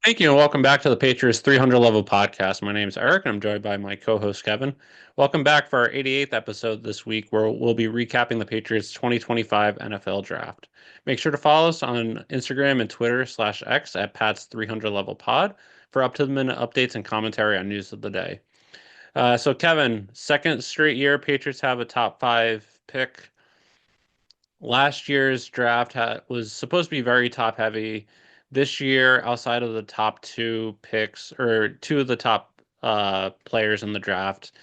Thank you, and welcome back to the Patriots 300 Level Podcast. My name is Eric, and I'm joined by my co-host Kevin. Welcome back for our 88th episode this week, where we'll be recapping the Patriots 2025 NFL Draft. Make sure to follow us on Instagram and Twitter/X at Pat's 300 Level Pod for up-to-the-minute updates and commentary on news of the day. So, Kevin, second straight year Patriots have a top five pick. Last year's draft was supposed to be very top heavy. This year, outside of the top two picks or two of the top players in the draft,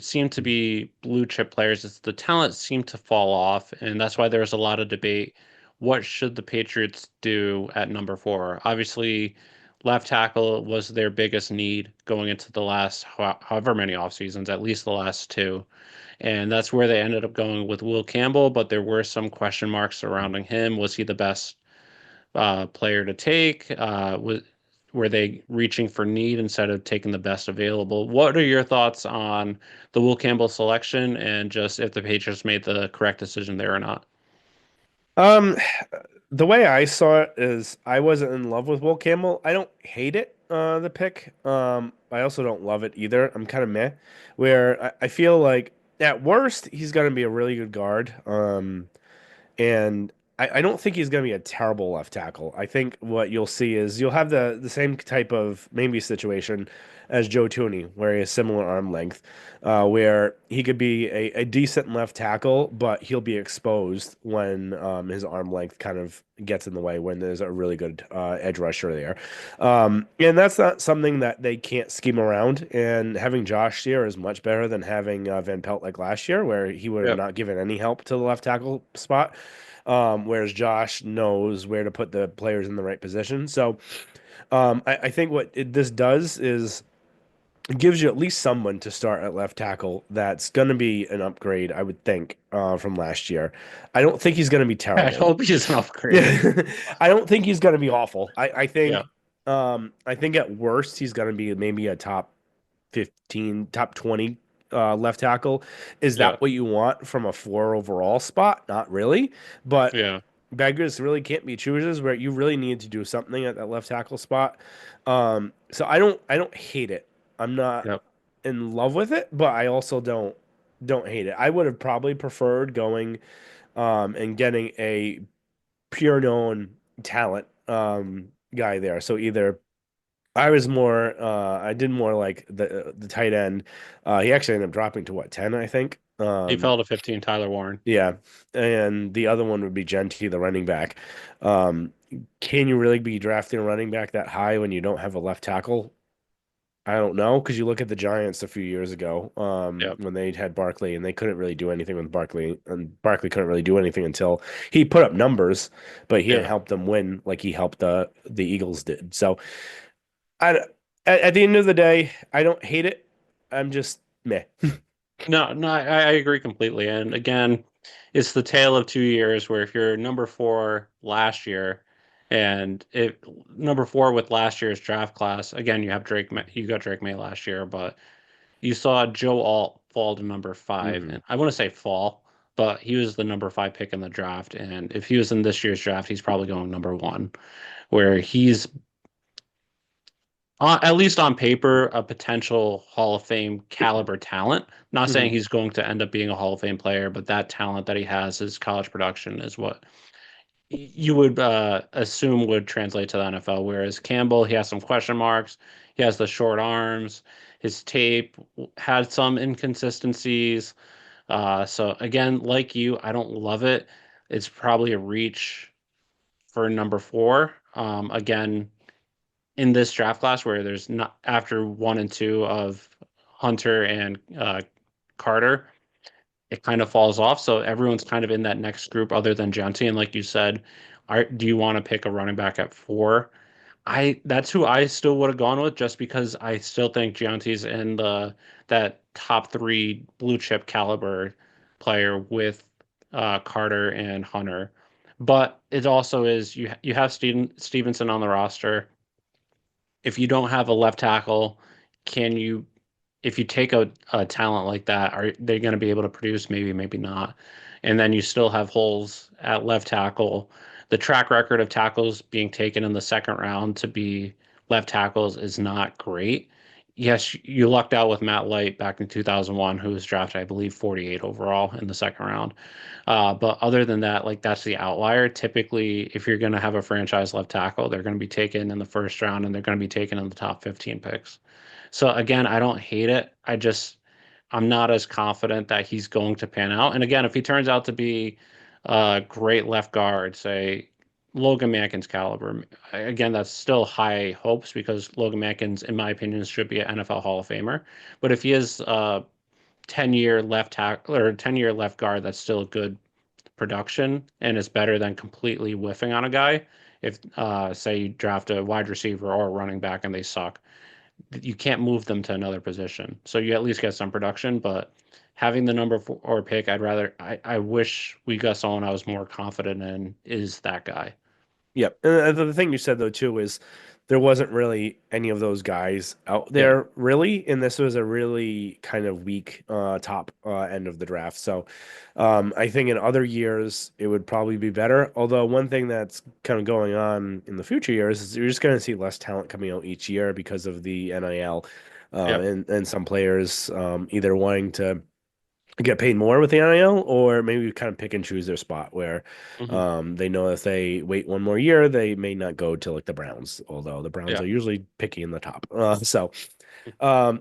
seem to be blue chip players, the talent seemed to fall off, and that's why there was a lot of debate. What should the Patriots do at number four? Obviously, left tackle was their biggest need going into the last however many off seasons, at least the last two. And that's where they ended up going with Will Campbell, but there were some question marks surrounding him. Was he the best player to take? Were they reaching for need instead of taking the best available? What are your thoughts on the Will Campbell selection and just if the Patriots made the correct decision there or not? Um, the way I saw it is I wasn't in love with Will Campbell. I don't hate it, the pick. I also don't love it either. I'm kind of meh, where I feel like at worst he's gonna be a really good guard. And I don't think he's going to be a terrible left tackle. I think what you'll see is you'll have the same type of maybe situation as Joe Tooney, where he has similar arm length, where he could be a decent left tackle, but he'll be exposed when his arm length kind of gets in the way when there's a really good edge rusher there. And that's not something that they can't scheme around. And having Josh here is much better than having Van Pelt like last year, where he would have Yep. not given any help to the left tackle spot. Whereas Josh knows where to put the players in the right position. So I think this does is it gives you at least someone to start at left tackle that's going to be an upgrade, I would think, from last year. I don't think he's going to be I terrible. hope he's an upgrade. Yeah, I don't think he's going to be awful. Yeah. I think at worst he's going to be maybe a top 15, top 20 left tackle. Is Yeah. that what you want from a four overall spot? Not really, but Yeah. beggars really can't be choosers where you really need to do something at that left tackle spot. So I don't hate it. I'm not Yep. in love with it, but I also don't hate it. I would have probably preferred going and getting a pure known talent guy there. So either I did more like the tight end. He actually ended up dropping to what, 10, I think. He fell to 15, Tyler Warren. Yeah. And the other one would be Genti, the running back. Um, can you really be drafting a running back that high when you don't have a left tackle? I don't know, because you look at the Giants a few years ago, Yep. when they had Barkley and they couldn't really do anything with Barkley, and Barkley couldn't really do anything until he put up numbers, but he didn't Yeah. help them win like he helped the Eagles did. So I at the end of the day, I don't hate it. I'm just meh. No, no, I agree completely. And again, it's the tale of 2 years where if you're number four last year, and if number four with last year's draft class, again, you got Drake May last year, but you saw Joe Alt fall to number five. Hmm. And I want to say fall, but he was the number five pick in the draft. And if he was in this year's draft, he's probably going number one, where he's at least on paper, a potential Hall of Fame caliber talent. Not saying Hmm. he's going to end up being a Hall of Fame player, but that talent that he has, his college production, is what you would assume would translate to the NFL. Whereas Campbell, he has some question marks. He has the short arms. His tape had some inconsistencies. So again, like you, I don't love it. It's probably a reach for number four. Again, in this draft class where there's not after one and two of Hunter and Carter, it kind of falls off. So everyone's kind of in that next group other than Jounty. And like you said, do you want to pick a running back at four? That's who I still would have gone with just because I still think Gianti's in the that top three blue chip caliber player with Carter and Hunter. But it also is you have Stevenson on the roster. If you don't have a left tackle, can you, if you take a talent like that, are they going to be able to produce? Maybe, maybe not. And then you still have holes at left tackle The track record of tackles being taken in the second round to be left tackles is not great. Yes, you lucked out with Matt Light back in 2001, who was drafted, I believe, 48 overall in the second round. But other than that, like that's the outlier. Typically, if you're going to have a franchise left tackle, they're going to be taken in the first round and they're going to be taken in the top 15 picks. So again, I don't hate it. I'm not as confident that he's going to pan out. And again, if he turns out to be a great left guard, say Logan Mankins caliber, again, that's still high hopes because Logan Mankins, in my opinion, should be an NFL Hall of Famer. But if he is a 10-year left tackle or 10-year left guard, that's still a good production and is better than completely whiffing on a guy. If say you draft a wide receiver or a running back and they suck, you can't move them to another position. So you at least get some production, but having the number four or pick, I wish we got someone I was more confident in is that guy. Yep. And the thing you said though too is there wasn't really any of those guys out Yeah. there really, and this was a really kind of weak top end of the draft. So I think in other years it would probably be better. Although one thing that's kind of going on in the future years is you're just going to see less talent coming out each year because of the NIL, Yep. and some players either wanting to get paid more with the NIL, or maybe kind of pick and choose their spot where Hmm. they know if they wait one more year, they may not go to like the Browns, although the Browns Yeah. are usually picky in the top. Yeah. All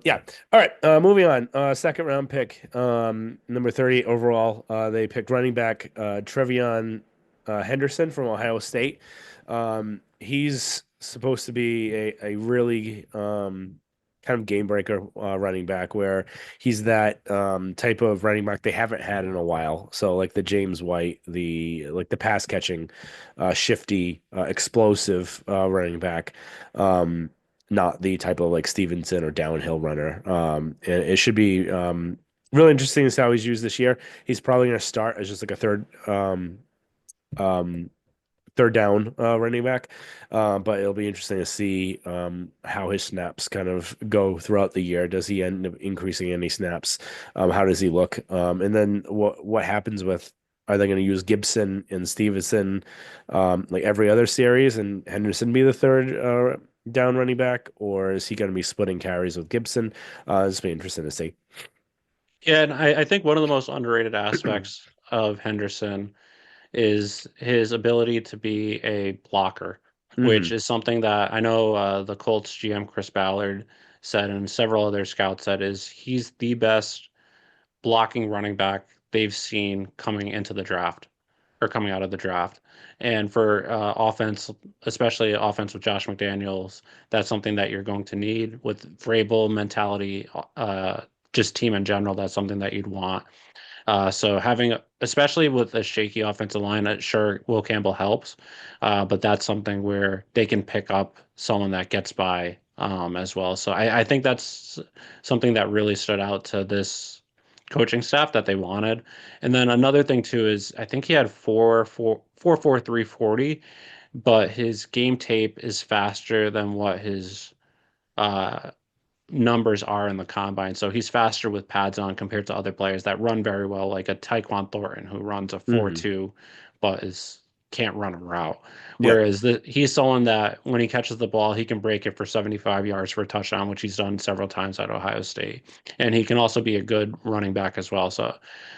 right. Moving on. Second round pick, number 30 overall. They picked running back Trevion Henderson from Ohio State. He's supposed to be a really kind of game breaker running back where he's that type of running back they haven't had in a while. So like the James White, the pass catching, shifty, explosive running back. Not the type of like Stevenson or downhill runner. And it should be really interesting to see how he's used this year. He's probably going to start as just like a um, third down running back. But it'll be interesting to see how his snaps kind of go throughout the year. Does he end up increasing any snaps? How does he look? And then what happens with are they going to use Gibson and Stevenson like every other series and Henderson be the third down running back, or is he going to be splitting carries with Gibson? This will be interesting to see. Yeah, and I think one of the most underrated aspects of Henderson is his ability to be a blocker, which Hmm. is something that I know the Colts GM Chris Ballard said and several other scouts said is he's the best blocking running back they've seen coming into the draft or coming out of the draft. And for offense, especially offense with Josh McDaniels, that's something that you're going to need with Vrabel mentality, just team in general. That's something that you'd want. So having, especially with a shaky offensive line, sure, Will Campbell helps, but that's something where they can pick up someone that gets by as well. So I think that's something that really stood out to this coaching staff that they wanted. And then another thing too is I think he had 340, but his game tape is faster than what his uh, numbers are in the combine. So he's faster with pads on compared to other players that run very well, like a Tyquan Thornton who runs a Hmm. 4.2 but is can't run a route. Yep. Whereas he's someone that when he catches the ball, he can break it for 75 yards for a touchdown, which he's done several times at Ohio State. And he can also be a good running back as well. So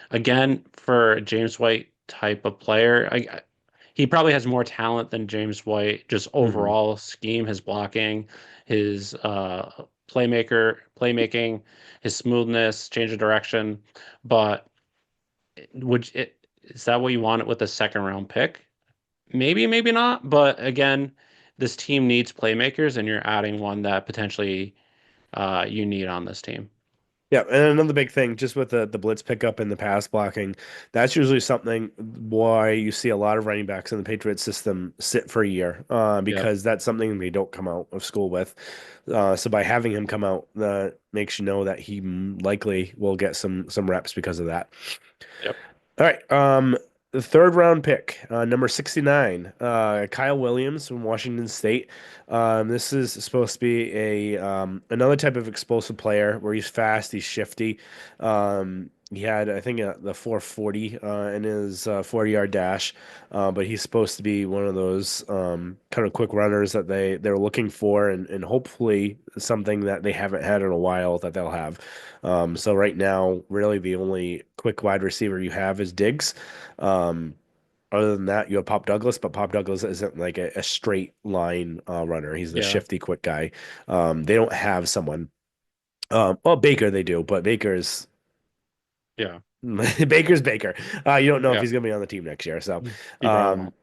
again, for a James White type of player, he probably has more talent than James White, just Hmm. overall scheme, his blocking, his playmaking, his smoothness, change of direction. But is that what you want with a second round pick? Maybe, maybe not. But again, this team needs playmakers, and you're adding one that potentially you need on this team. Yeah, and another big thing, just with the blitz pickup and the pass blocking, that's usually something why you see a lot of running backs in the Patriots system sit for a year, Yep, because that's something they don't come out of school with. So by having him come out, that makes you know that he likely will get some reps because of that. yep. All right. The third round pick, number 69, Kyle Williams from Washington State. This is supposed to be a another type of explosive player where he's fast, he's shifty. He had, I think, the 440 in his 40-yard dash, but he's supposed to be one of those kind of quick runners that they're looking for, and hopefully something that they haven't had in a while that they'll have. So right now, really the only quick wide receiver you have is Diggs. Um, Other than that, you have Pop Douglas, but Pop Douglas isn't like a straight line runner. He's the Yeah, shifty, quick guy. They don't have someone. Well, Baker they do, but Baker's yeah, Baker's Baker. You don't know if yeah. he's going to be on the team next year. You probably Um, won't.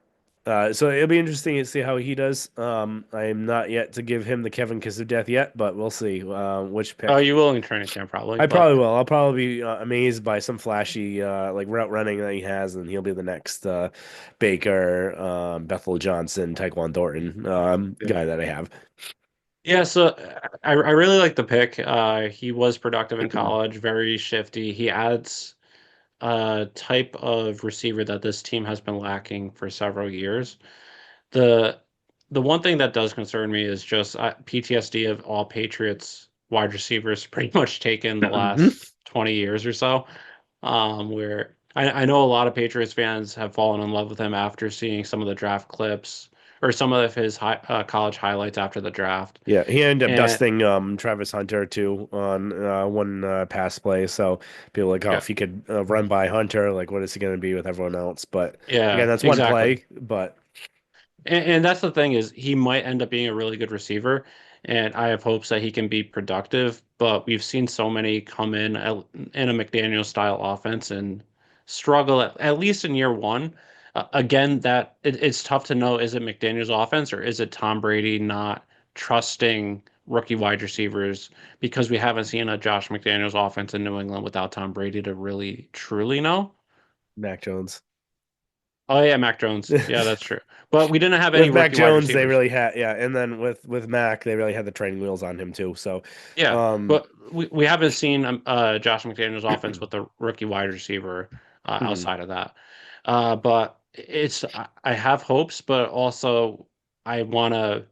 so it'll be interesting to see how he does. I am not yet to give him the Kevin kiss of death yet, but we'll see which Oh, pick. you will in training camp probably, I but probably will. I'll probably be amazed by some flashy like route running that he has, and he'll be the next Baker, Bethel Johnson, Tyquan Thornton yeah. guy that I have. Yeah, so I really like the pick. He was productive in college, very shifty. He adds a type of receiver that this team has been lacking for several years. The the one thing that does concern me is just PTSD of all Patriots wide receivers pretty much taken the last 20 years or so. Where I know a lot of Patriots fans have fallen in love with him after seeing some of the draft clips or some of his college highlights after the draft. Yeah, he ended up And dusting Travis Hunter too on one pass play. So people were like, oh, yeah, if he could run by Hunter, like what is he going to be with everyone else? But again, yeah, that's one exactly. play. But And that's the thing is he might end up being a really good receiver, and I have hopes that he can be productive. But we've seen so many come in a McDaniel style offense and struggle at least in year one. Again, it's tough to know, is it McDaniel's offense or is it Tom Brady not trusting rookie wide receivers, because we haven't seen a Josh McDaniels offense in New England without Tom Brady to really truly know. Mac Jones. Oh yeah, Mac Jones. Yeah, that's true. But we didn't have any With Mac rookie wide Jones, they receivers. really had, yeah, and then with Mac, they really had the training wheels on him too. So, Yeah, um, but we haven't seen Josh McDaniels' offense with a rookie wide receiver mhm. outside of that. But I have hopes, but also I want to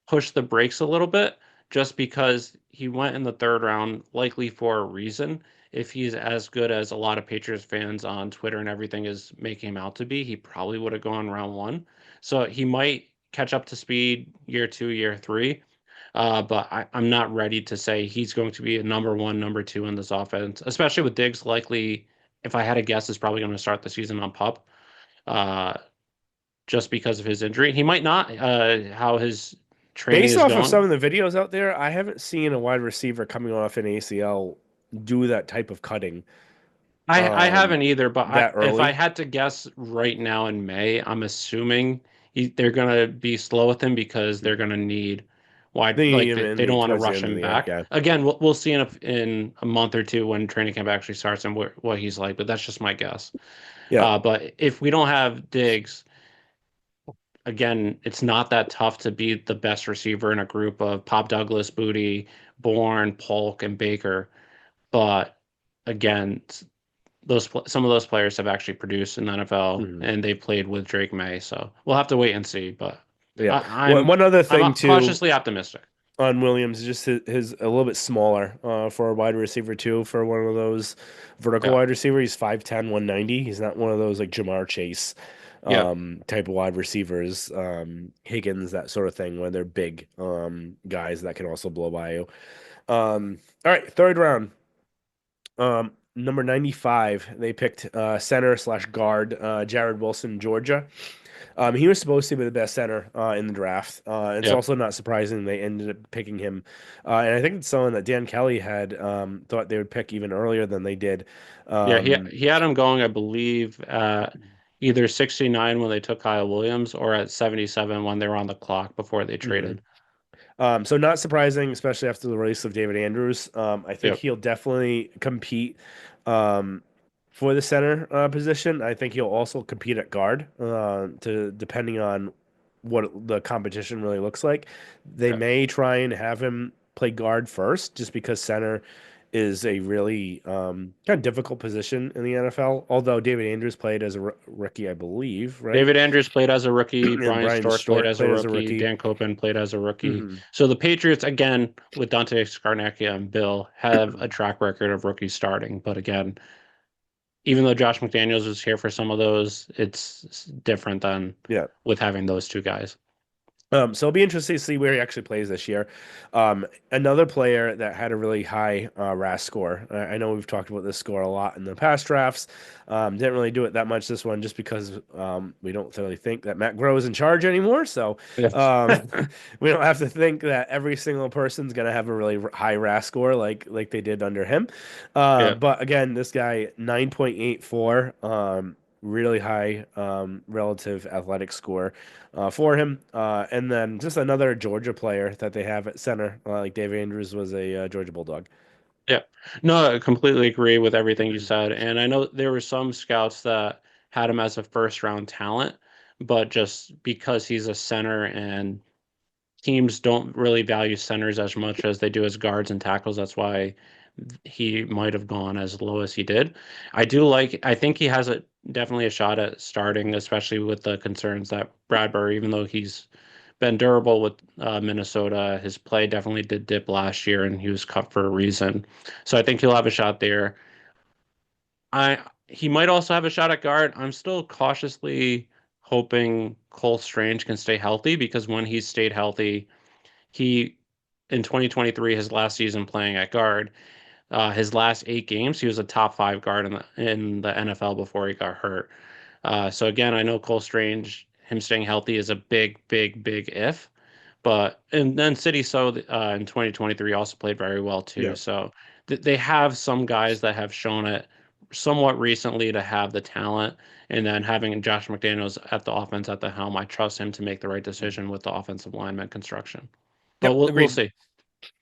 push the brakes a little bit just because he went in the third round, likely for a reason. If he's as good as a lot of Patriots fans on Twitter and everything is making him out to be, he probably would have gone round one. So he might catch up to speed year two, year three. But I'm not ready to say he's going to be a number one, number two in this offense, especially with Diggs likely, if I had a guess, is probably going to start the season on pup, uh, just because of his injury. He might not, how his training Based is off of some going. of the videos out there, I haven't seen a wide receiver coming off an ACL do that type of cutting I haven't either, but that if I early. had to guess right now in May, I'm assuming they're gonna be slow with him because they're gonna need wide, They need like him in they the don't want to towards the rush end of him the year. back. Yeah. Again, we'll see in a month or two when training camp actually starts and what he's like, but that's just my guess. Yeah. But if we don't have Diggs, again, it's not that tough to be the best receiver in a group of Pop Douglas, Booty, Bourne, Polk, and Baker. But again, some of those players have actually produced in the NFL Mhm. and they played with Drake May, so we'll have to wait and see. But Yeah. I, One I'm one other I'm thing too cautiously optimistic. on Williams is just his a little bit smaller for a wide receiver too for one of those vertical Yeah, wide receiver. He's 5'10", 190. He's not one of those like Jamar Chase yeah, type of wide receivers, Higgins, that sort of thing, where they're big guys that can also blow by you. All right, third round. Number 95, they picked center slash guard Jared Wilson, Georgia. He was supposed to be the best center in the draft. It's yeah, also not surprising they ended up picking him. And I think it's someone that Dan Kelly had thought they would pick even earlier than they did. yeah. Um, He had him going, I believe, at either 69 when they took Kyle Williams or at 77 when they were on the clock before they mhm. traded. So not surprising, especially after the release of David Andrews. I think Yep, he'll definitely compete um, for the center position. I think he'll also compete at guard, to depending on what the competition really looks like. They yeah, may try and have him play guard first, just because center is a really kind of difficult position in the NFL. Although David Andrews played as a rookie, I believe, right? David Andrews played as a rookie. And Brian Brian Stork played Stork as a played as a rookie. rookie. Dan Copen played as a rookie. Hmm. So the Patriots, again, with Dante Scarnecchia and Bill, have a track record of rookies starting. But again, even though Josh McDaniels was here for some of those, it's different than Yeah. with having those two guys. So it'll be interesting to see where he actually plays this year. Another player that had a really high RAS score. I know we've talked about this score a lot in the past drafts. Didn't really do it that much this one just because we don't really think that Matt Groh is in charge anymore. So Yeah. um, we don't have to think that every single person's going to have a really high RAS score like they did under him. Yeah. But again, this guy 9.84. Really high relative athletic score for him. And then just another Georgia player that they have at center, like Dave Andrews was a Georgia Bulldog. Yeah. No, I completely agree with everything you said. And I know there were some scouts that had him as a first round talent, but just because he's a center and teams don't really value centers as much as they do as guards and tackles, that's why he might have gone as low as he did. I think he has definitely a shot at starting, especially with the concerns that Bradbury, even though he's been durable with Minnesota. His play definitely did dip last year, and he was cut for a reason. So I think he'll have a shot there. I He might also have a shot at guard. I'm still cautiously hoping Cole Strange can stay healthy because when he's stayed healthy, he in 2023, his last season playing at guard, his last 8 games, he was a top five guard in the NFL before he got hurt. So again, I know Cole Strange, him staying healthy is a big, big, big if. But and then City So in 2023 also played very well too. Yeah. So they have some guys that have shown it somewhat recently to have the talent, and then having Josh McDaniels at the offense at the helm, I trust him to make the right decision with the offensive lineman construction. But Yep, we'll agreed. see.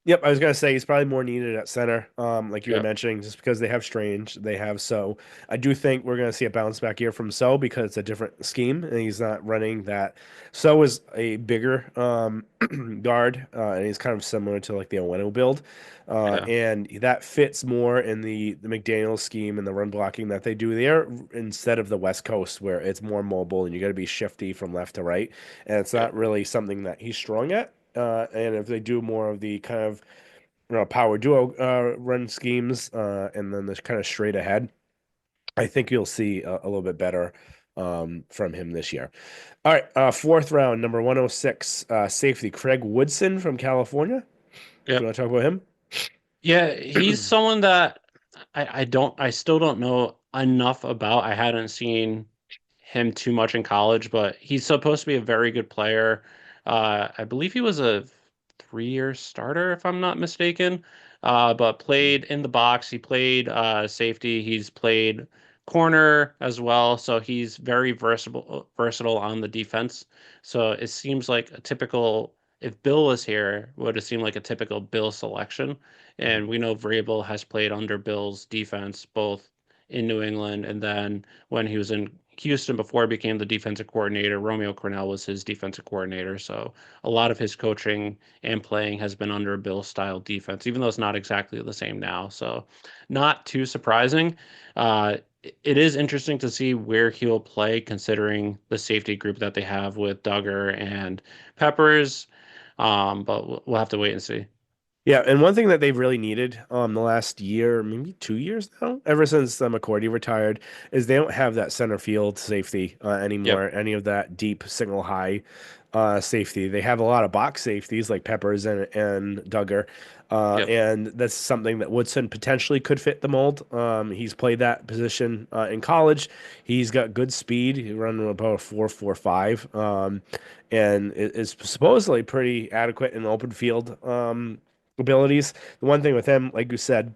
Yep, I was gonna say he's probably more needed at center, like you were Yeah, mentioning, just because they have Strange, they have So. I do think we're gonna see a bounce back here from So because it's a different scheme and he's not running that. So is a bigger guard, and he's kind of similar to like the Oweno build, yeah, and that fits more in the McDaniel scheme and the run blocking that they do there instead of the West Coast where it's more mobile and you got to be shifty from left to right, and it's yeah. not really something that he's strong at. And if they do more of the kind of power duo run schemes and then this kind of straight ahead, I think you'll see a little bit better from him this year. All right, fourth round, number 106, safety Craig Woodson from California. Do you Yep. want to talk about Yeah, he's him? someone that I still don't know enough about. I hadn't seen him too much in college, but he's supposed to be a very good player. I believe he was a 3 year starter, if I'm not mistaken. But played in the box. He played safety. He's played corner as well. So he's very versatile on the defense. So it seems like a typical. If Bill was here, would have seemed like a typical Bill selection. And we know Vrabel has played under Bill's defense both in New England and then when he was in Houston before he became the defensive coordinator. Romeo Crennel was his defensive coordinator. So a lot of his coaching and playing has been under a Bill style defense, even though it's not exactly the same now. So not too surprising. It is interesting to see where he'll play considering the safety group that they have with Duggar and Peppers. But we'll have to wait and see. Yeah, and one thing that they've really needed the last year, maybe 2 years now, ever since McCourty retired, is they don't have that center field safety Yep. anymore. Any of that deep single high safety. They have a lot of box safeties like Peppers and Duggar, Yep. and that's something that Woodson potentially could fit the mold. He's played that position in college. He's got good speed. He run about a 4.45, and is supposedly pretty adequate in open field. Abilities. The one thing with him, like you said,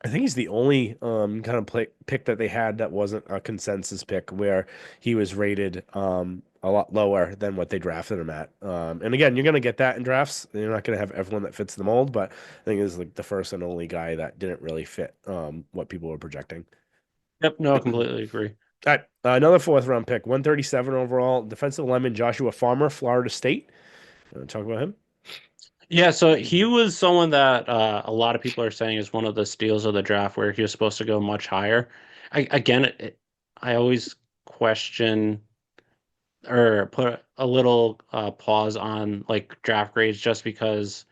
I think he's the only kind of pick that they had that wasn't a consensus pick where he was rated a lot lower than what they drafted him at. And again, you're going to get that in drafts. You're not going to have everyone that fits the mold, but I think he's like the first and only guy that didn't really fit what people were projecting. Yep. No, I completely agree. All right, another fourth round pick, 137 overall, defensive lineman Joshua Farmer, Florida State. Talk about him. Yeah, so he was someone that a lot of people are saying is one of the steals of the draft where he was supposed to go much higher. I always question or put a little pause on like draft grades just because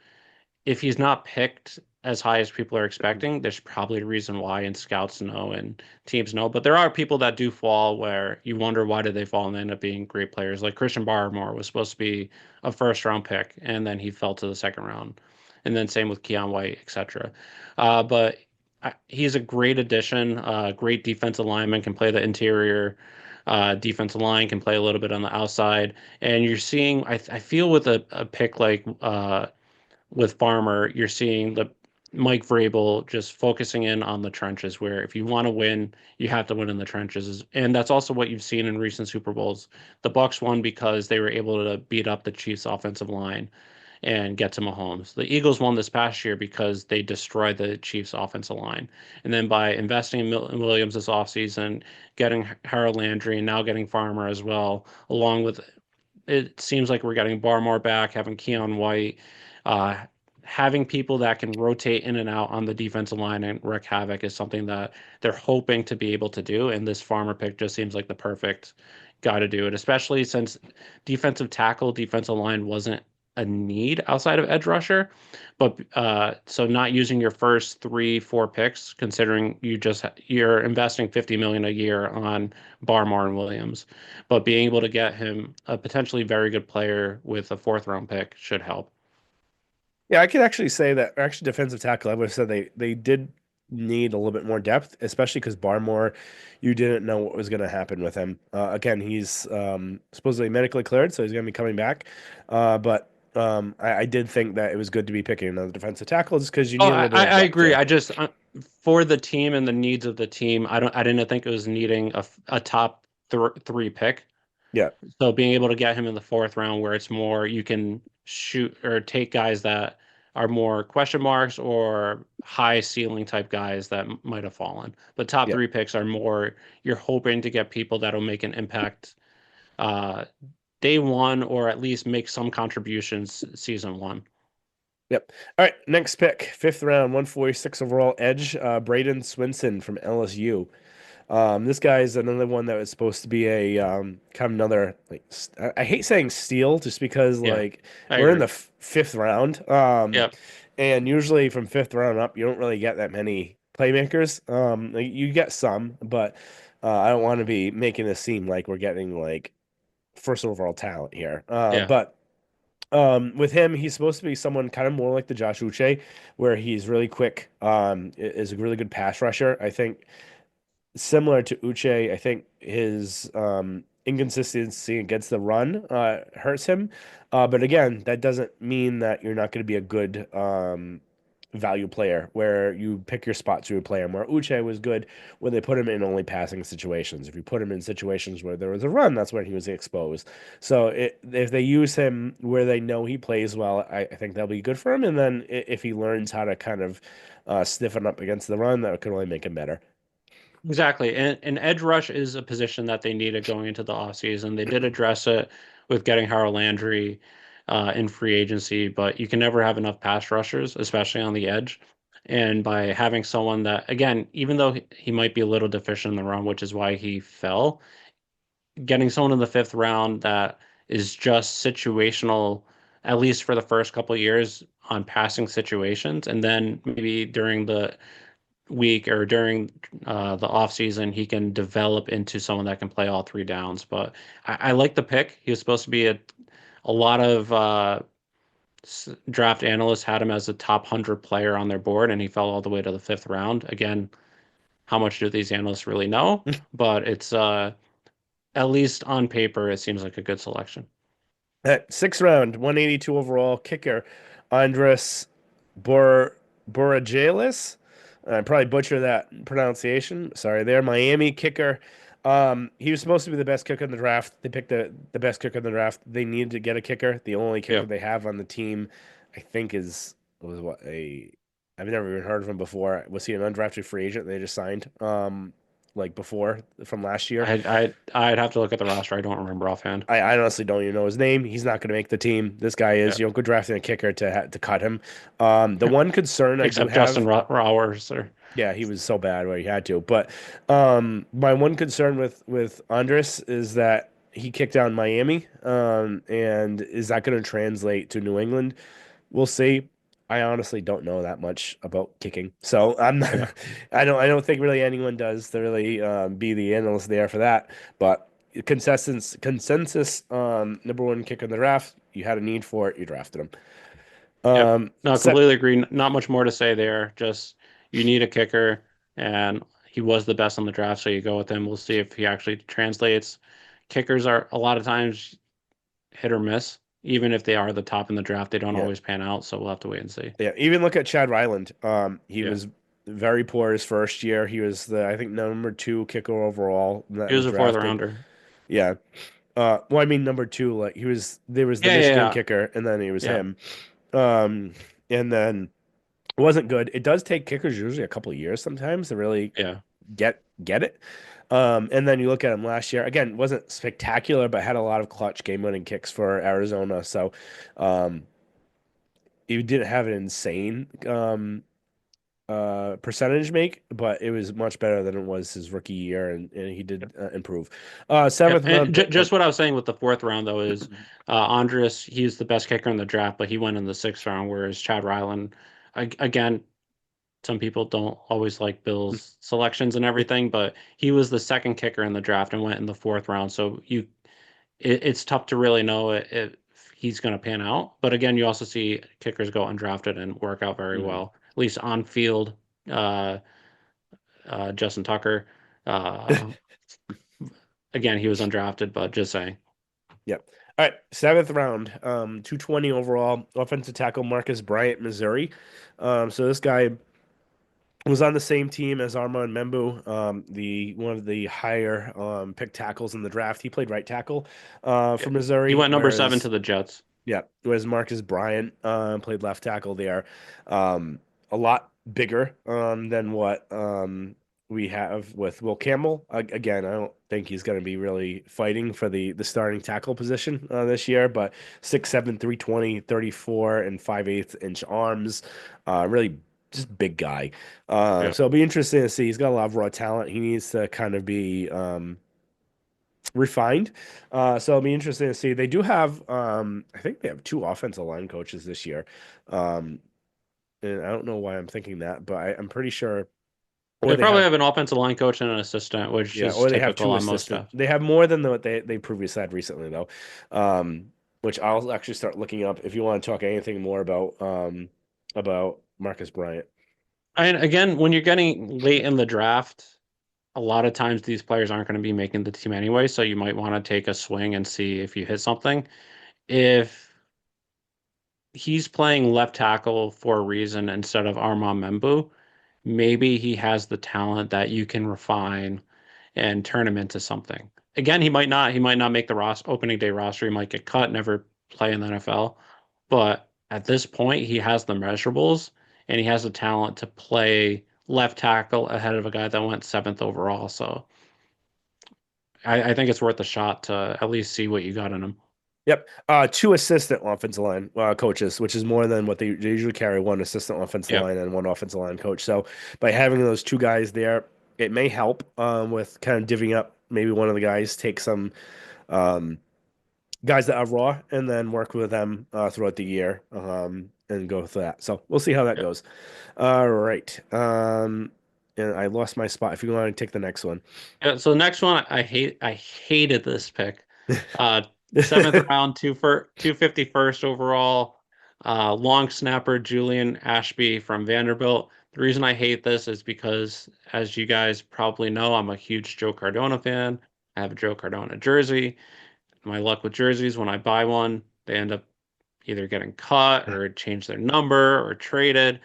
if he's not picked as high as people are expecting, there's probably a reason why, and scouts know and teams know. But there are people that do fall where you wonder why did they fall and they end up being great players. Like Christian Barmore was supposed to be a first round pick, and then he fell to the second round. And then same with Keon White, etc. But he's a great addition, great defensive lineman, can play the interior. Defensive line can play a little bit on the outside, and you're seeing. I feel with a pick like with Farmer, you're seeing the Mike Vrabel just focusing in on the trenches, where if you want to win, you have to win in the trenches, and that's also what you've seen in recent Super Bowls. The Bucks won because they were able to beat up the Chiefs' offensive line and get to Mahomes. The Eagles won this past year because they destroyed the Chiefs' offensive line, and then by investing in Milton Williams this offseason, getting Harold Landry, and now getting Farmer as well, along with it seems like we're getting Barmore back, having Keon White, uh, having people that can rotate in and out on the defensive line and wreak havoc is something that they're hoping to be able to do. And this Farmer pick just seems like the perfect guy to do it, especially since defensive tackle, defensive line wasn't a need outside of edge rusher. But so not using your first three, four picks, considering you're investing 50 million a year on Barmore and Williams, but being able to get him a potentially very good player with a fourth round pick should help. Yeah, I could actually say that actually defensive tackle, I would have said they did need a little bit more depth, especially because Barmore, you didn't know what was going to happen with him. Again, he's supposedly medically cleared, so he's going to be coming back. But I did think that it was good to be picking another defensive tackle just because you Oh, need a little bit of I depth agree. there. I just for the team and the needs of the team, I didn't think it was needing a top three pick. Yeah, So being able to get him in the fourth round where it's more you can shoot or take guys that are more question marks or high ceiling type guys that might have fallen. But top yeah. three picks are more you're hoping to get people that'll make an impact uh, day one or at least make some contributions season one. Yep. All right, next pick, fifth round, 146 overall edge, Braden Swinson from LSU. This guy is another one that was supposed to be a kind of another like I hate saying steal just because Yeah, like I we're in agree. the fifth round, Yep. and usually from fifth round up, you don't really get that many playmakers. Like, you get some, but I don't want to be making it seem like we're getting like first overall talent here. Yeah. But with him, he's supposed to be someone kind of more like the Josh Uche, where he's really quick, is a really good pass rusher. I think similar to Uche, I think his inconsistency against the run hurts him. But again, that doesn't mean that you're not going to be a good value player where you pick your spots to play him. Where Uche was good when they put him in only passing situations. If you put him in situations where there was a run, that's when he was exposed. So if they use him where they know he plays well, I think that'll be good for him. And then if he learns how to kind of stiffen up against the run, that could only make him better. Exactly. And edge rush is a position that they needed going into the offseason. They did address it with getting Harold Landry in free agency, but you can never have enough pass rushers, especially on the edge. And by having someone that, again, even though he might be a little deficient in the run, which is why he fell, getting someone in the fifth round that is just situational, at least for the first couple of years on passing situations, and then maybe during the week or during the off season, he can develop into someone that can play all three downs. But I like the pick. He was supposed to be a lot of draft analysts had him as a top 100 player on their board, and he fell all the way to the fifth round. Again, how much do these analysts really know? But it's at least on paper, it seems like a good selection. At sixth round, 182 overall, kicker Andres Bor Boragelis. I probably butcher that pronunciation. Sorry there. Miami kicker. He was supposed to be the best kicker in the draft. They picked the best kicker in the draft. They needed to get a kicker. The only kicker Yeah. they have on the team, I think, was what a I've never even heard of him before. Was he an undrafted free agent they just signed? like before from last year. I'd have to look at the roster. I don't remember offhand. I honestly don't even know his name. He's not going to make the team. This guy is. Yeah. You don't go drafting a kicker to cut him. The one concern I do Except Justin have, Rowers or yeah, he was so bad where he had to. But my one concern with Andres is that he kicked out in Miami, and is that going to translate to New England? We'll see. I honestly don't know that much about kicking, so I'm not. yeah. I don't think really anyone does to really be the analyst there for that. But consensus number one kicker in the draft. You had a need for it. You drafted him. Yep. No, Set. completely agree. Not much more to say there. Just you need a kicker, and he was the best on the draft, so you go with him. We'll see if he actually translates. Kickers are a lot of times hit or miss. Even if they are the top in the draft, they don't Yeah, always pan out. So we'll have to wait and see. yeah. Even look at Chad Ryland. He Yeah. was very poor his first year. He was the I think number two kicker overall that He was was a fourth drafted. rounder. Yeah. Well, I mean number two. Like he was, there was the Yeah, yeah, Michigan yeah. kicker, and then he was Yeah. him. Um, and then it wasn't good. It does take kickers usually a couple of years sometimes to really Yeah. get it. And then you look at him last year. Again, wasn't spectacular, but had a lot of clutch game-winning kicks for Arizona. So, um, he didn't have an insane percentage make, but it was much better than it was his rookie year, and he did improve. Yep. Seventh round And pick. just what I was saying with the fourth round, though, is Andres, he's the best kicker in the draft, but he went in the sixth round, whereas Chad Ryland, again, some people don't always like Bill's selections and everything, but he was the second kicker in the draft and went in the fourth round. So it's tough to really know if he's going to pan out. But again, you also see kickers go undrafted and work out very Mhm. well, at least on field. Uh, Justin Tucker, uh, again, he was undrafted, but just saying. Yep. All right, seventh round, 220 overall, offensive tackle Marcus Bryant, Missouri. So this guy was on the same team as Armand Membu, the one of the higher pick tackles in the draft. He played right tackle Yeah. for He Missouri, went number seven to whereas the Jets. yeah, whereas Marcus Bryant played left tackle there. Um, a lot bigger than what we have with Will Campbell. Again, I don't think he's going to be really fighting for the starting tackle position this year, but 6'7", 320, 34 and 5/8 inch arms. Really just big guy. Yeah. So it'll be interesting to see. He's got a lot of raw talent. He needs to kind of be refined. So it'll be interesting to see. They do have, I think they have two offensive line coaches this year. Um, and I don't know why I'm thinking that, but I'm pretty sure, or They they probably have, have an offensive line coach and an assistant, which yeah, is or they have typical two on most assistant. drafts. They have more than what they previously had recently, though. Which I'll actually start looking up if you want to talk anything more about Marcus Bryant. And again, when you're getting late in the draft, a lot of times these players aren't going to be making the team anyway, so you might want to take a swing and see if you hit something. If he's playing left tackle for a reason instead of Armand Membu, maybe he has the talent that you can refine and turn him into something. Again, he might not. He might not make the opening day roster. He might get cut, never play in the NFL. But at this point, he has the measurables and he has the talent to play left tackle ahead of a guy that went seventh overall. So I think it's worth a shot to at least see what you got in him. Yep. Two assistant offensive line coaches, which is more than what they usually carry, one assistant offensive Yep. line and one offensive line coach. So by having those two guys there, it may help with kind of divvying up. Maybe one of the guys take some um, guys that are raw and then work with them throughout the year and go with that. So we'll see how that Yep. goes. All right. And I lost my spot. If you want to take the next one. Yeah, so the next one, I hated this pick. Uh, seventh round, 251st overall, long snapper Julian Ashby from Vanderbilt. The reason I hate this is because, as you guys probably know, I'm a huge Joe Cardona fan. I have a Joe Cardona jersey. My luck with jerseys, when I buy one, they end up either getting cut or change their number or traded.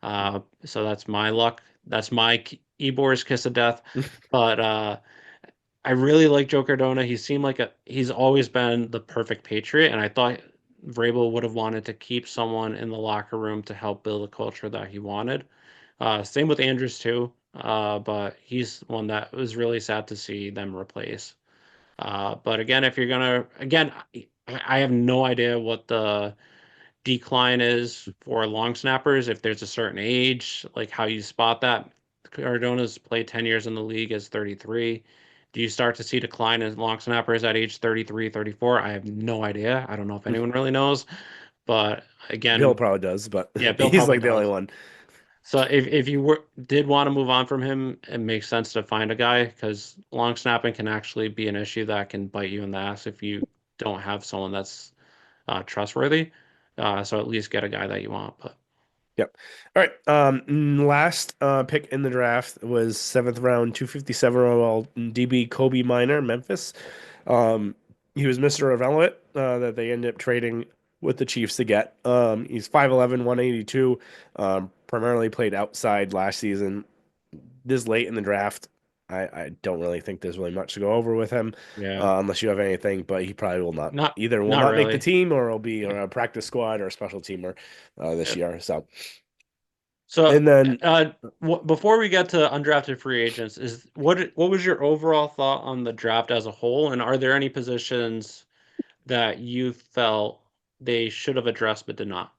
So that's my luck. That's my Ebor's kiss of death. But I really like Joe Cardona. He seemed like he's always been the perfect Patriot, and I thought Vrabel would have wanted to keep someone in the locker room to help build a culture that he wanted. Same with Andrews too. but he's one that was really sad to see them replace. But again, if you're gonna, again, I have no idea what the decline is for long snappers, if there's a certain age, like how you spot that. Cardona's played 10 years in the league as 33. Do you start to see decline in long snappers at age 33, 34? I have no idea. I don't know if anyone really knows. But Bill again, probably does, but yeah, Bill he's probably like the only does. one. So if you did want to move on from him, it makes sense to find a guy because long snapping can actually be an issue that can bite you in the ass if you don't have someone that's trustworthy. So at least get a guy that you want. But Yep. All right. Last pick in the draft was seventh round, 257 overall DB Kobe Minor, Memphis. He was Mr. Irrelevant that they ended up trading with the Chiefs to get. He's 5'11", 182. Primarily played outside last season. This late in the draft, I don't really think there's really much to go over with him, yeah, unless you have anything. But he probably will not not either will not not make the really. team or will be Yeah. a practice squad or a special teamer this Yeah. year. So So and then before we get to undrafted free agents, is what was your overall thought on the draft as a whole, and are there any positions that you felt they should have addressed but did not?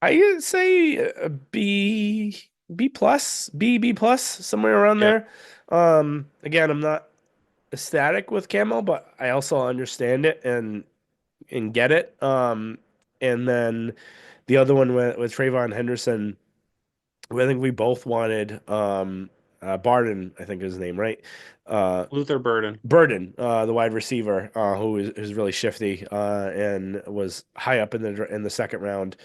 I say B plus B plus somewhere around Yeah, there. Again, I'm not ecstatic with Camo, but I also understand it and get it. And then the other one with Trayvon Henderson, I think we both wanted Barden, I think is his name, right? Uh, Luther Burden. Burden, the wide receiver, who is really shifty and was high up in the second round,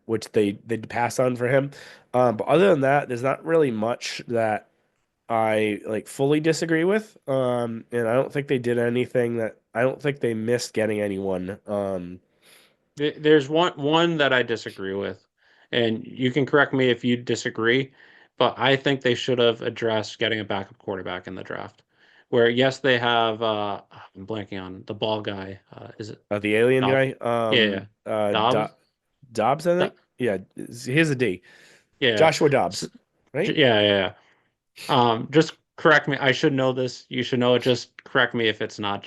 which they passed on for him. But other than that, there's not really much that I like fully disagree with. And I don't think they did anything that I don't think they missed getting anyone. There's one that I disagree with, and you can correct me if you disagree, but I think they should have addressed getting a backup quarterback in the draft. Where yes, they have I'm blanking on the ball guy. Is it The alien Dobbs? guy, Yeah, yeah. Dobbs? Dobbs, I Do- think. Yeah, here's a D. yeah. Joshua S- Dobbs, right? yeah, yeah, yeah. Just correct me. I should know this. You should know it. Just correct me if it's not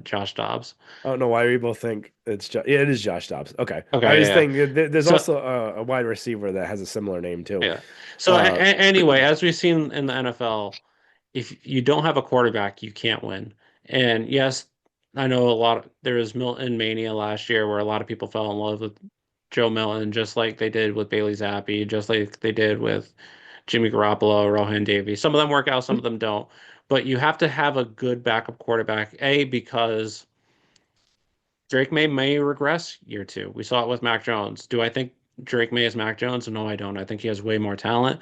Josh Dobbs. I don't know why we both think it's yeah, it is Josh Dobbs. Okay, I Okay, was yeah, yeah. thinking there's So also a wide receiver that has a similar name too. yeah. So Uh, anyway, as we've seen in the NFL, if you don't have a quarterback, you can't win. And yes, I know there was Milton mania last year where a lot of people fell in love with Joe Milton, just like they did with Bailey Zappi, just like they did with Jimmy Garoppolo, Rohan Davey. Some of them work out, some of them don't. But you have to have a good backup quarterback, A, because Drake may regress year two. We saw it with Mac Jones. Do I think Drake May is Mac Jones? No, I don't. I think he has way more talent.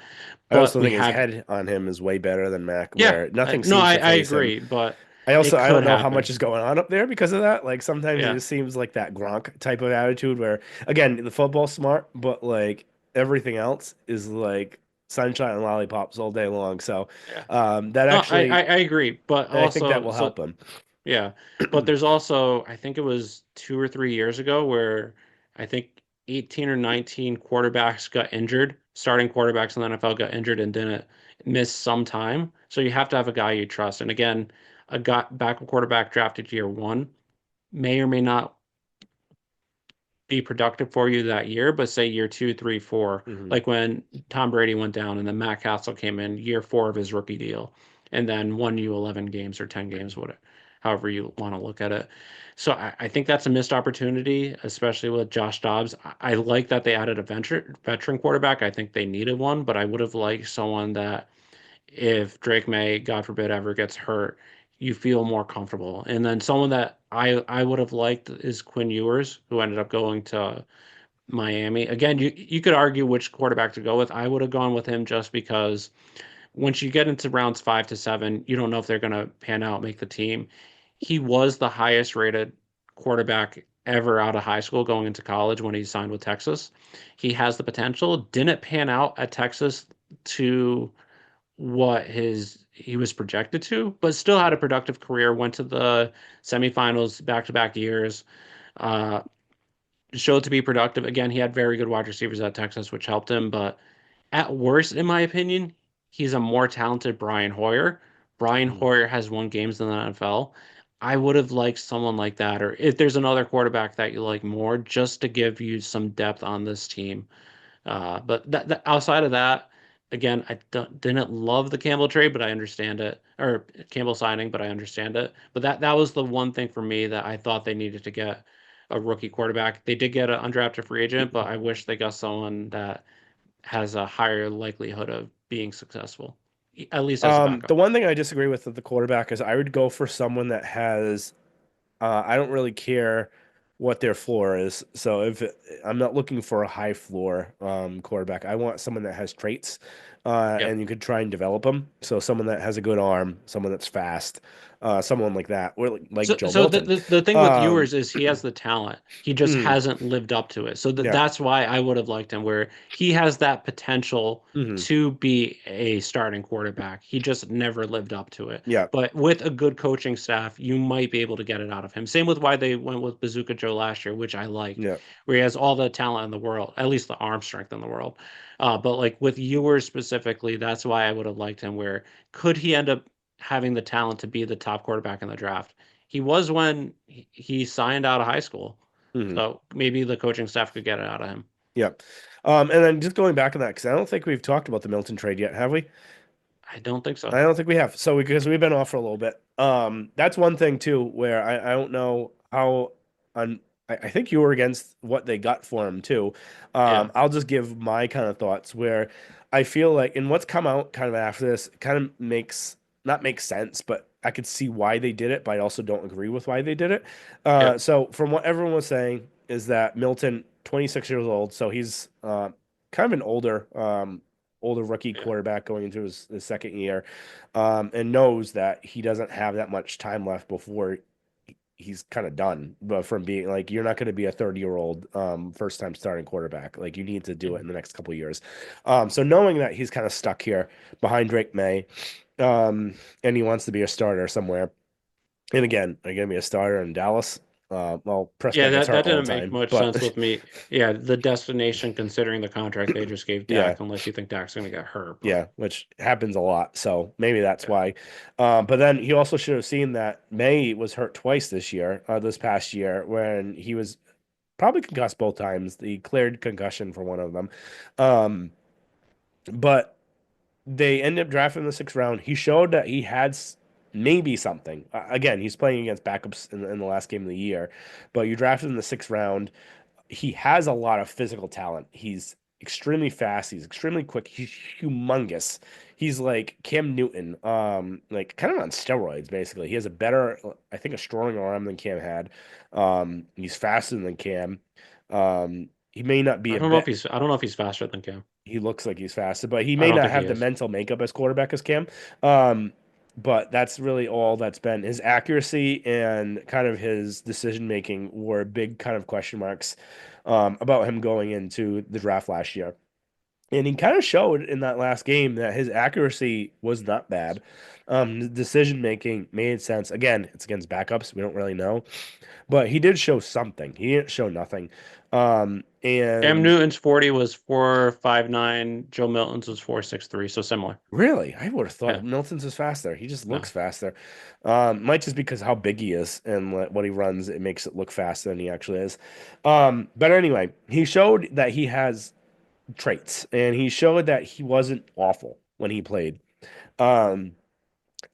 I But also we think his have, head on him is way better than Mac, yeah, where nothing no, seems to I phase him. agree, but I it I don't could know how much happen. is going on up there because of that. Like sometimes it Yeah, just seems like that Gronk type of attitude where again, the football's smart, but like everything else is like sunshine and lollipops all day long. So yeah. that No, actually I agree, but I think that also, will so help him. yeah, but there's also, I think it was 2 or 3 years ago where I think 18 or 19 quarterbacks got injured. Starting quarterbacks in the NFL got injured and didn't miss some time. So you have to have a guy you trust. And again, a guy, backup quarterback drafted year one may or may not be productive for you that year, but say year two, three, four, Hmm. like when Tom Brady went down and then Matt Castle came in year four of his rookie deal and then won you 11 games or 10 games, whatever, however you want to look at it. So I think that's a missed opportunity, especially with Josh Dobbs. I like that they added a veteran quarterback. I think they needed one, but I would have liked someone that if Drake May, God forbid, ever gets hurt, you feel more comfortable. And then someone that I would have liked is Quinn Ewers, who ended up going to Miami. Again, you could argue which quarterback to go with. I would have gone with him just because once you get into rounds 5 to 7, you don't know if they're going to pan out, make the team. He was the highest rated quarterback ever out of high school going into college when he signed with Texas. He has the potential. Didn't pan out at Texas to what his he was projected to, but still had a productive career. Went to the semifinals back-to-back years. Uh, Showed to be productive. Again, he had very good wide receivers at Texas, which helped him. But at worst, in my opinion, he's a more talented Brian Hoyer. Brian Mhm. Hoyer has won games in the NFL. I would have liked someone like that, or if there's another quarterback that you like more, just to give you some depth on this team. But outside of that, again, didn't love the Campbell trade, but I understand it, or Campbell signing, but I understand it. But that was the one thing for me that I thought they needed to get a rookie quarterback. They did get an undrafted free agent, but I wish they got someone that has a higher likelihood of being successful, at least as a The backup. one thing I disagree with the quarterback is I would go for someone that has I don't really care what their floor is. So I'm not looking for a high floor quarterback, I want someone that has traits, Yep. and you could try and develop them. So someone that has a good arm, someone that's fast, someone like that, or like So, Joe so the, Milton. the the thing with Um, Ewers is he has the talent. He just mm, hasn't lived up to it. So yeah, that's why I would have liked him, where he has that potential hmm to be a starting quarterback. He just never lived up to it. yeah, But with a good coaching staff, you might be able to get it out of him. Same with why they went with Bazooka Joe last year, which I liked, yeah. where he has all the talent in the world, at least the arm strength in the world. But like with Ewers specifically, that's why I would have liked him. Where could he end up having the talent to be the top quarterback in the draft? He was when he signed out of high school. hmm So maybe the coaching staff could get it out of him. yeah. And then just going back on that, because I don't think we've talked about the Milton trade yet, have we? I don't think I so. don't think we have. So because we've been off for a little bit. That's one thing too, where I don't know how on I think you were against what they got for him too. Yeah. I'll just give my kind of thoughts where I feel like and what's come out kind of after this kind of makes not makes sense, but I could see why they did it, but I also don't agree with why they did it. Yep. So from what everyone was saying is that Milton, 26 years old, so he's kind of an older rookie Yeah. quarterback going into his second year, and knows that he doesn't have that much time left before he's kind of done. But from being like, you're not going to be a 30-year-old first time starting quarterback. Like you need to do it in Mhm. the next couple of years. So knowing that he's kind of stuck here behind Drake May, and he wants to be a starter somewhere. And again, are you going to be a starter in Dallas? Well, Yeah, Prescott gets that hurt all didn't the make time, much sense but with me. Yeah, the destination considering the contract they just gave yeah. Dak, unless you think Dak's gonna get hurt, but Yeah, which happens a lot. So maybe that's yeah. why. But then he also should have seen that May was hurt twice this past year, when he was probably concussed both times. He cleared concussion for one of them. Um, but they ended up drafting in the sixth round. He showed that he had maybe something. Again, he's playing against backups in the last game of the year, but you drafted in the sixth round. He has a lot of physical talent. He's extremely fast. He's extremely quick. He's humongous. He's like Cam Newton, like kind of on steroids, basically. He has a better, I think, a stronger arm than Cam had. He's faster than Cam. He may not be a bit. I don't know if he's faster than Cam. He looks like he's faster, but he I may don't not think he have the is. mental makeup as quarterback as Cam. Um, but that's really all that's been his accuracy and kind of his decision making were big kind of question marks about him going into the draft last year. And he kind of showed in that last game that his accuracy was not bad. The decision making made sense. Again, it's against backups. We don't really know, but he did show something. He didn't show nothing. Cam And Newton's 40 was 4.59. Joe Milton's was 4.63, so similar. really, I would have thought Yeah. Milton's is faster. He just looks No. faster. Might just because how big he is and what he runs, it makes it look faster than he actually is. But anyway, he showed that he has traits, and he showed that he wasn't awful when he played. Um,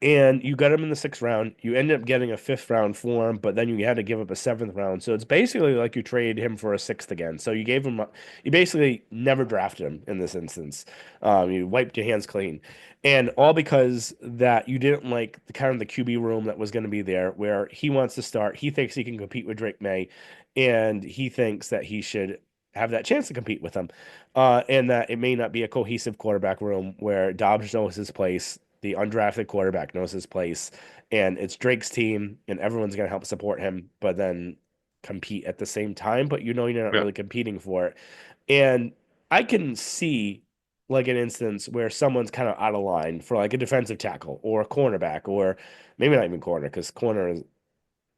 and you got him in the sixth round. You ended up getting a fifth round for him, but then you had to give up a seventh round. So it's basically like you traded him for a sixth again. So you gave him, you basically never drafted him in this instance. You wiped your hands clean, and all because that you didn't like the kind of the QB room that was going to be there, where he wants to start. He thinks he can compete with Drake May, and he thinks that he should have that chance to compete with him, and that it may not be a cohesive quarterback room where Dobbs knows his place, the undrafted quarterback knows his place, and it's Drake's team, and everyone's going to help support him, but then compete at the same time. But you know, you're not Yeah. really competing for it. And I can see like an instance where someone's kind of out of line for like a defensive tackle or a cornerback, or maybe not even corner, because corner is,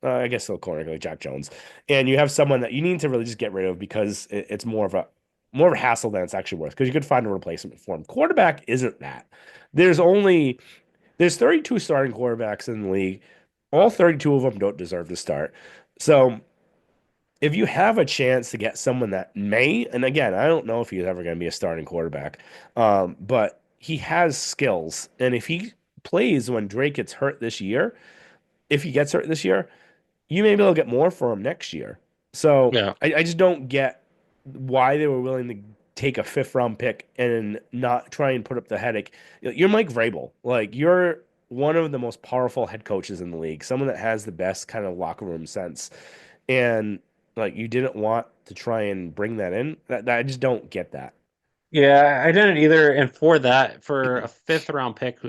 I guess, still corner, like Jack Jones. And you have someone that you need to really just get rid of because it's more of a more of a hassle than it's actually worth because you could find a replacement for him. Quarterback isn't that. There's only there's 32 starting quarterbacks in the league. All 32 of them don't deserve to start. So if you have a chance to get someone that may, and again, I don't know if he's ever going to be a starting quarterback, but he has skills, and if he plays when Drake gets hurt this year, if he gets hurt this year, you may be able to get more for him next year. So Yeah. I just don't get why they were willing to take a fifth round pick and not try and put up the headache. You're Mike Vrabel. Like you're one of the most powerful head coaches in the league, someone that has the best kind of locker room sense. And like you didn't want to try and bring that in. That I just don't get that. Yeah, I didn't either. And for that, for a fifth round pick,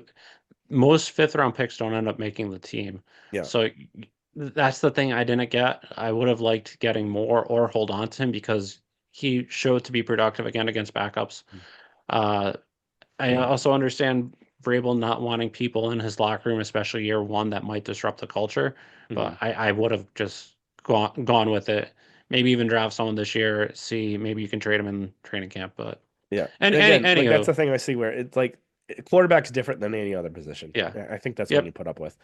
most fifth round picks don't end up making the team. Yeah. So that's the thing I didn't get. I would have liked getting more or hold on to him because he showed to be productive again against backups. Uh, I also understand Vrabel not wanting people in his locker room, especially year one, that might disrupt the culture. Mhm. But I would have just gone with it. Maybe even draft someone this year. See, maybe you can trade him in training camp. But Yeah. and Again, like that's anywho, the thing I see where it's like quarterback's different than any other position. yeah, I think that's one you yep. put up with.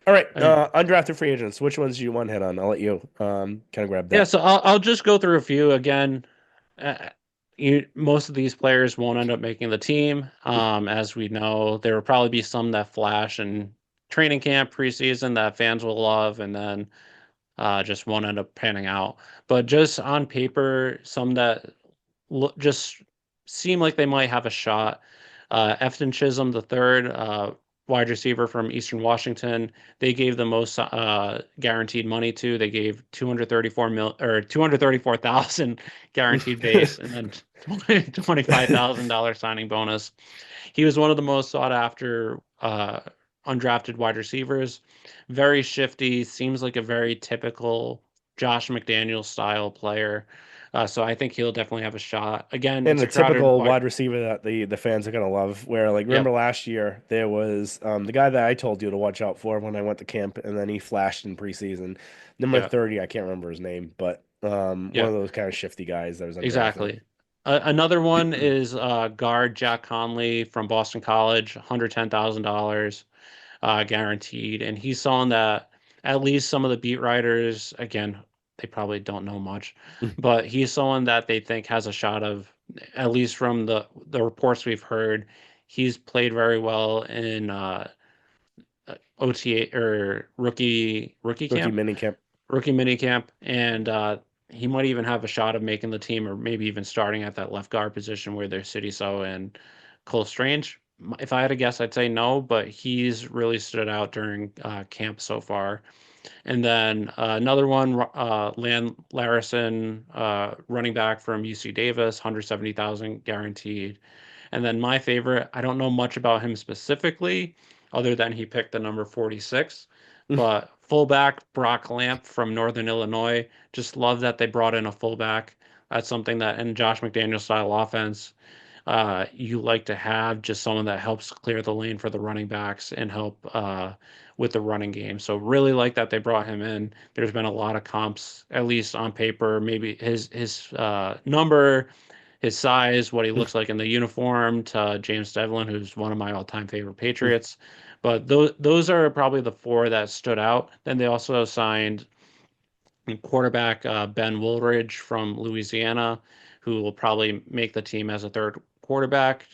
All right, And undrafted free agents. Which ones do you want hit on? I'll let you kind of grab yeah, that. so I'll just go through a few again. Uh, most of these players won't end up making the team. As we know, there will probably be some that flash in training camp, preseason that fans will love, and then just won't end up panning out. But just on paper, some that just seem like they might have a shot. Efton Chisholm the third, wide receiver from Eastern Washington, they gave the most guaranteed money to. They gave 234 mil or 234,000 guaranteed base, and then $25,000 signing bonus. He was one of the most sought after undrafted wide receivers. Very shifty, seems like a very typical Josh McDaniel style player. So I think he'll definitely have a shot. Again, And it's a a crowded typical wide. wide receiver that the fans are gonna love. Where like remember Yep, last year there was the guy that I told you to watch out for when I went to camp, and then he flashed in preseason. Number yeah, 30, I can't remember his name, but one yeah, of those kind of shifty guys that was undrafted. exactly. Another one is guard Jack Conley from Boston College, $110,000 guaranteed. And he's someone that at least some of the beat writers, again, they probably don't know much, but he's someone that they think has a shot of, at least from the reports we've heard, he's played very well in OTA or rookie Rookie camp, minicamp. rookie mini camp, and he might even have a shot of making the team, or maybe even starting at that left guard position where there's Sidiso and Cole Strange. If I had to guess, I'd say no, but he's really stood out during camp so far. And then another one, Lan Larison, running back from UC Davis, 170,000 guaranteed. And then my favorite, I don't know much about him specifically, other than he picked the number 46, but fullback Brock Lamp from Northern Illinois. Just love that they brought in a fullback. That's something that in Josh McDaniel style offense, you like to have just someone that helps clear the lane for the running backs and help with the running game. So really like that they brought him in. There's been a lot of comps, at least on paper, maybe his number, his size, what he looks like in the uniform to James Devlin, who's one of my all-time favorite Patriots. But those are probably the four that stood out. Then they also signed quarterback Ben Woolridge from Louisiana, who will probably make the team as a third quarterback,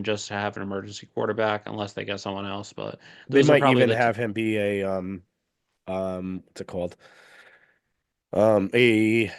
just to have an emergency quarterback unless they get someone else. But They those are might probably even the two have him be a what's it called? A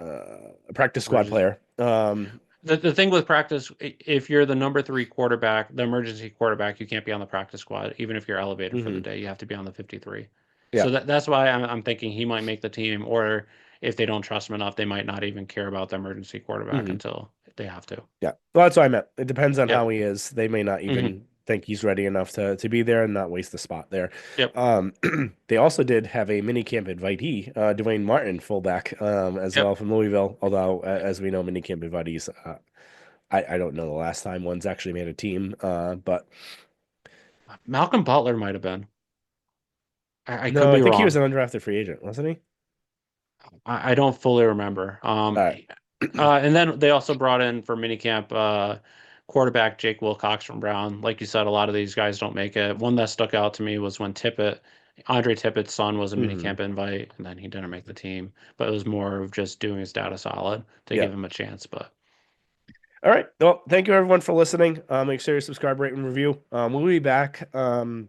a practice squad emergency. player. The thing with practice, if you're the number three quarterback, the emergency quarterback, you can't be on the practice squad. Even if you're elevated for the Mhm. day, you have to be on the 53. Yeah. So that's why I'm thinking he might make the team, or if they don't trust him enough, they might not even care about the emergency quarterback Mhm. until they have to. Yeah. Well, that's what I meant. It depends on Yep. how he is. They may not Hmm. even think he's ready enough to be there and not waste the spot there. Yep. Um, they also did have a minicamp invitee, Dwayne Martin, fullback, as Yep. well from Louisville. Although, as we know, minicamp invitees, I don't know the last time one's actually made a team. But Malcolm Butler might have been. I could no, I be think he was wrong. an undrafted free agent, wasn't he? I don't fully remember. All right. And then they also brought in for minicamp quarterback Jake Wilcox from Brown. Like you said, a lot of these guys don't make it. One that stuck out to me was when Andre Tippett's son was a Hmm. minicamp invite, and then he didn't make the team. But it was more of just doing his data solid to Yeah. give him a chance. But All right. Well, thank you everyone for listening. Make sure you subscribe, rate, and review. We'll be back. Again,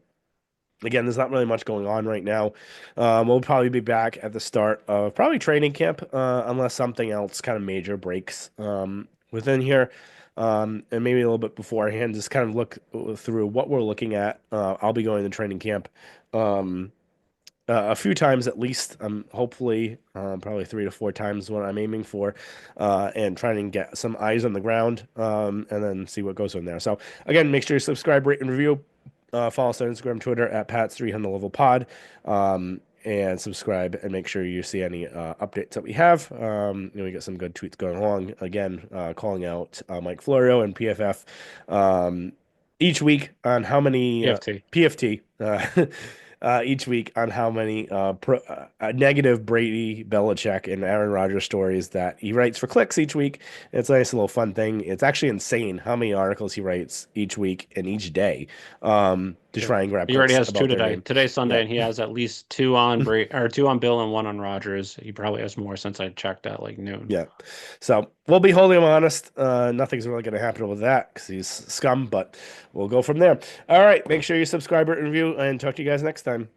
there's not really much going on right now. We'll probably be back at the start of probably training camp, unless something else kind of major breaks within here. And maybe a little bit beforehand, just kind of look through what we're looking at. I'll be going to training camp. Um, a few times at least. Hopefully, probably 3 to 4 times what I'm aiming for, and trying to get some eyes on the ground, and then see what goes from there. So again, make sure you subscribe, rate, and review. Follow us on Instagram, Twitter at Pat's 300 Level Pod, and subscribe and make sure you see any updates that we have. We get some good tweets going along. Again, calling out Mike Florio and PFF each week on how many EFT. PFT. Each week on how many negative Brady, Belichick, and Aaron Rodgers stories that he writes for clicks each week. It's a nice little fun thing. It's actually insane how many articles he writes each week and each day to Yep. try and grab He already clicks has two about their today. name. Today's Sunday, Yeah. and he has at least two on two on Bill and one on Rogers. He probably has more since I checked at like noon. Yeah. So we'll be holding him honest. Nothing's really going to happen with that because he's scum, but we'll go from there. All right. Make sure you subscribe, rate, and review, and talk to you guys next time.